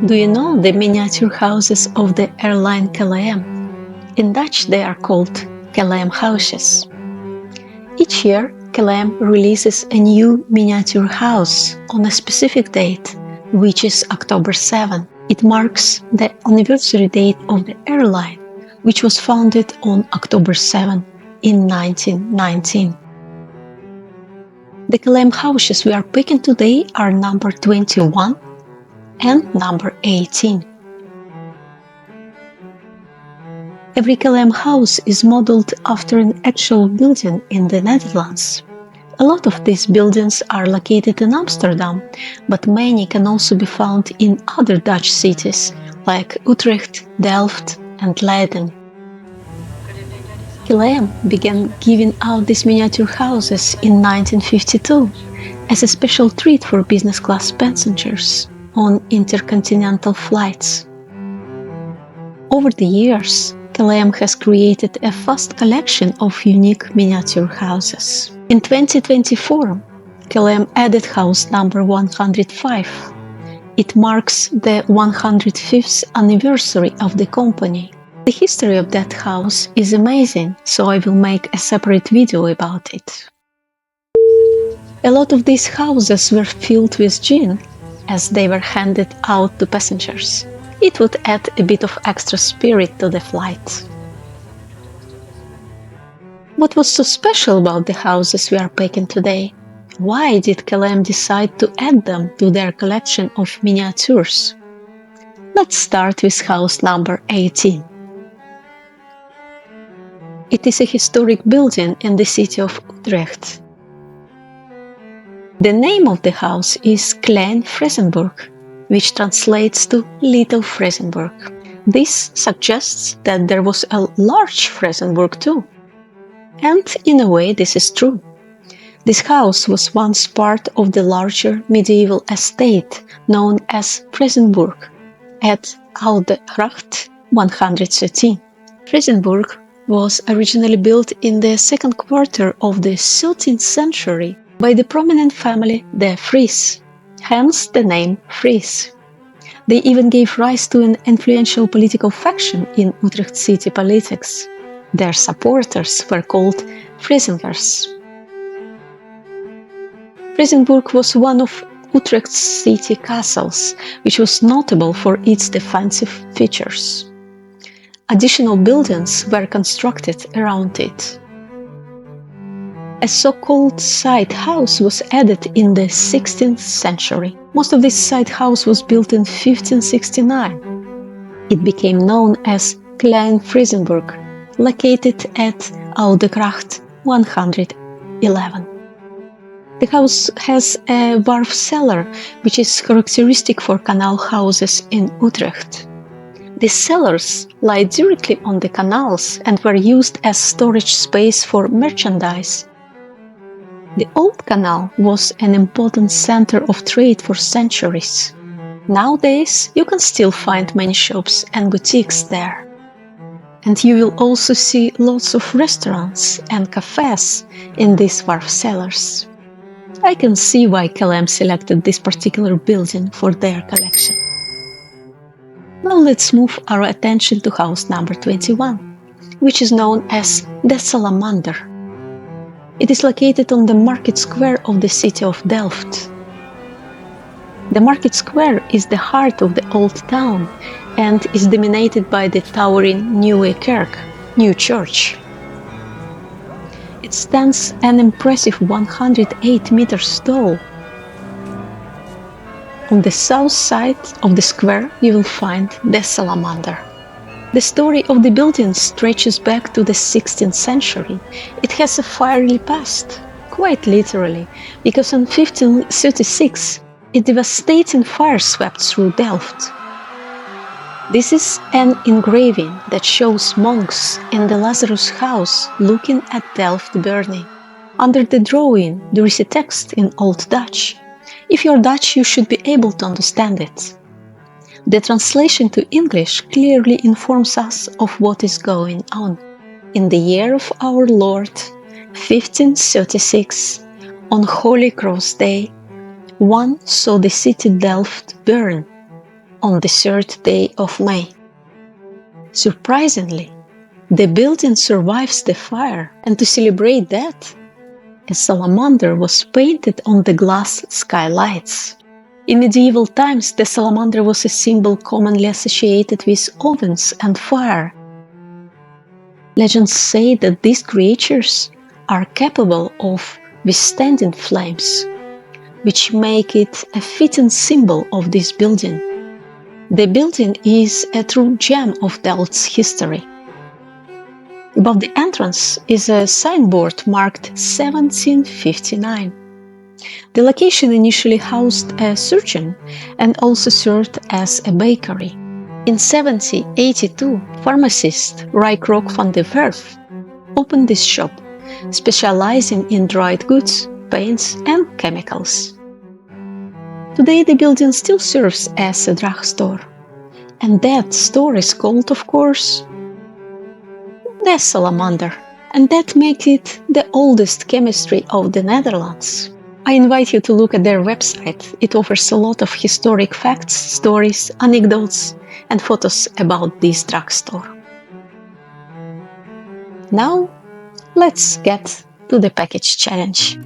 Do you know the miniature houses of the airline KLM? In Dutch they are called KLM houses. Each year, KLM releases a new miniature house on a specific date, which is October 7. It marks the anniversary date of the airline, which was founded on October 7 in 1919. The KLM houses we are picking today are number 21 and number 18. Every KLM house is modeled after an actual building in the Netherlands. A lot of these buildings are located in Amsterdam, but many can also be found in other Dutch cities like Utrecht, Delft and Leiden. KLM began giving out these miniature houses in 1952 as a special treat for business class passengers on intercontinental flights. Over the years, KLM has created a vast collection of unique miniature houses. In 2024, KLM added house number 105. It marks the 105th anniversary of the company. The history of that house is amazing, so I will make a separate video about it. A lot of these houses were filled with gin, as they were handed out to passengers. It would add a bit of extra spirit to the flight. What was so special about the houses we are picking today? Why did KLM decide to add them to their collection of miniatures? Let's start with house number 18. It is a historic building in the city of Utrecht. The name of the house is Klein Fresenburg, which translates to Little Fresenburg. This suggests that there was a large Fresenburg too. And in a way this is true. This house was once part of the larger medieval estate known as Fresenburg at Oude Gracht 113. Fresenburg was originally built in the second quarter of the 13th century by the prominent family De Vries, hence the name Vries. They even gave rise to an influential political faction in Utrecht city politics. Their supporters were called Friesenvers. Fresenburg was one of Utrecht's city castles, which was notable for its defensive features. Additional buildings were constructed around it. A so-called side house was added in the 16th century. Most of this side house was built in 1569. It became known as Klein Fresenburg, located at Oude Gracht 111. The house has a wharf cellar, which is characteristic for canal houses in Utrecht. These cellars lie directly on the canals and were used as storage space for merchandise. The old canal was an important center of trade for centuries. Nowadays, you can still find many shops and boutiques there. And you will also see lots of restaurants and cafes in these wharf cellars. I can see why KLM selected this particular building for their collection. Now let's move our attention to house number 21, which is known as the Salamander. It is located on the market square of the city of Delft. The market square is the heart of the old town and is dominated by the towering Nieuwe Kerk, New Church. It stands an impressive 108 meters tall. On the south side of the square you will find the Salamander. The story of the building stretches back to the 16th century. It has a fiery past, quite literally, because in 1536 a devastating fire swept through Delft. This is an engraving that shows monks in the Lazarus house looking at Delft burning. Under the drawing there is a text in Old Dutch. If you're Dutch, you should be able to understand it. The translation to English clearly informs us of what is going on. In the year of our Lord, 1536, on Holy Cross Day, one saw the city Delft burn. on the 3rd day of May. Surprisingly, the building survives the fire, and to celebrate that, a salamander was painted on the glass skylights. In medieval times, the salamander was a symbol commonly associated with ovens and fire. Legends say that these creatures are capable of withstanding flames, which make it a fitting symbol of this building. The building is a true gem of Delft's history. Above the entrance is a signboard marked 1759. The location initially housed a surgeon and also served as a bakery. In 1782, pharmacist Rijkrook van der Werf opened this shop, specializing in dried goods, paints, and chemicals. Today the building still serves as a drugstore, and that store is called, of course, the Salamander, and that makes it the oldest chemistry of the Netherlands. I invite you to look at their website. It offers a lot of historic facts, stories, anecdotes, and photos about this drugstore. Now, let's get to the package challenge.